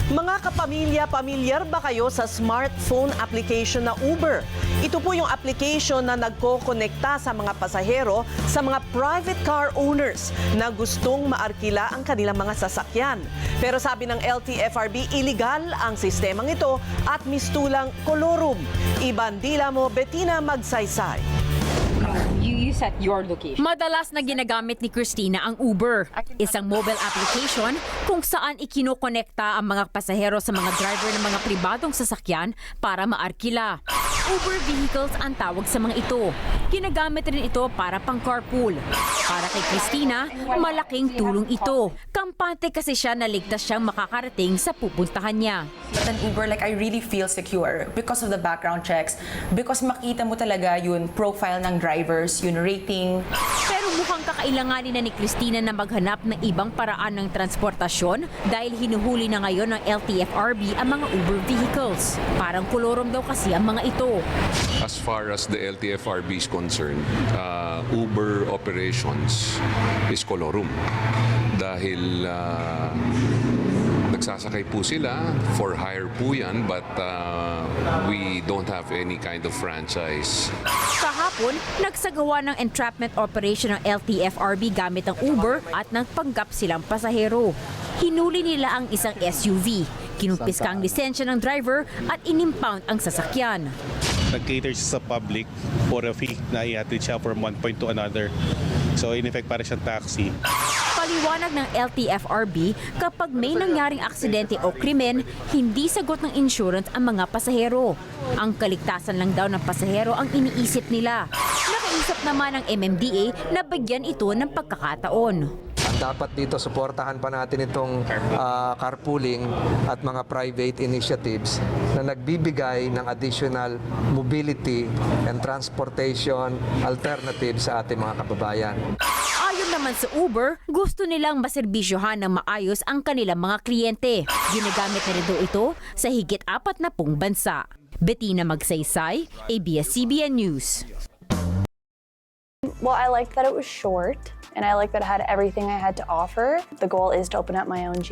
Mga kapamilya, pamilyar ba kayo sa smartphone application na Uber? Ito po yung application na nagko-konekta sa mga pasahero sa mga private car owners na gustong maarkila ang kanilang mga sasakyan. Pero sabi ng LTFRB, illegal ang sistemang ito at mistulang kolorum. Ibandila mo, Bettina Magsaysay. You set your location. Madalas na ginagamit ni Christina ang Uber, isang mobile application kung saan ikinokonekta ang mga pasahero sa mga driver ng mga pribadong sasakyan para maarkila. Uber vehicles ang tawag sa mga ito. Ginagamit rin ito para pang carpool. Para kay Christina, malaking tulong ito. Kampante kasi siya na ligtas siyang makakarating sa pupuntahan niya. But an Uber, like I really feel secure because of the background checks, because makita mo talaga yun profile ng drivers, yun rating. Pero mukhang kakailanganin na ni Christina na maghanap ng ibang paraan ng transportasyon dahil hinuhuli na ngayon ng LTFRB ang mga Uber vehicles. Parang kolorom daw kasi ang mga ito. As far as the LTFRB is concerned, Uber operations is colorum. Dahil nagsasakay po sila, for hire po yan, but we don't have any kind of franchise. Kahapon, nagsagawa ng entrapment operation ng LTFRB gamit ang Uber at nagpanggap silang pasahero. Hinuli nila ang isang SUV, kinumpiska ang lisensya ng driver at inimpound ang sasakyan. Nag-cater siya sa public for a fee na ihatid siya from one point to another. So in effect, para siyang taxi. Paliwanag ng LTFRB, kapag may nangyaring aksidente o krimen, hindi sagot ng insurance ang mga pasahero. Ang kaligtasan lang daw ng pasahero ang iniisip nila. Nakaisip naman ng MMDA na bigyan ito ng pagkakataon. Dapat dito suportahan pa natin itong carpooling at mga private initiatives na nagbibigay ng additional mobility and transportation alternatives sa ating mga kababayan. Ayon naman sa Uber, gusto nilang maserbisyohan ng maayos ang kanilang mga kliyente. Ginagamit na rin daw ito sa higit 40 bansa. Bettina Magsaysay, ABS-CBN News. Well, I liked that it was short, and I liked that it had everything I had to offer. The goal is to open up my own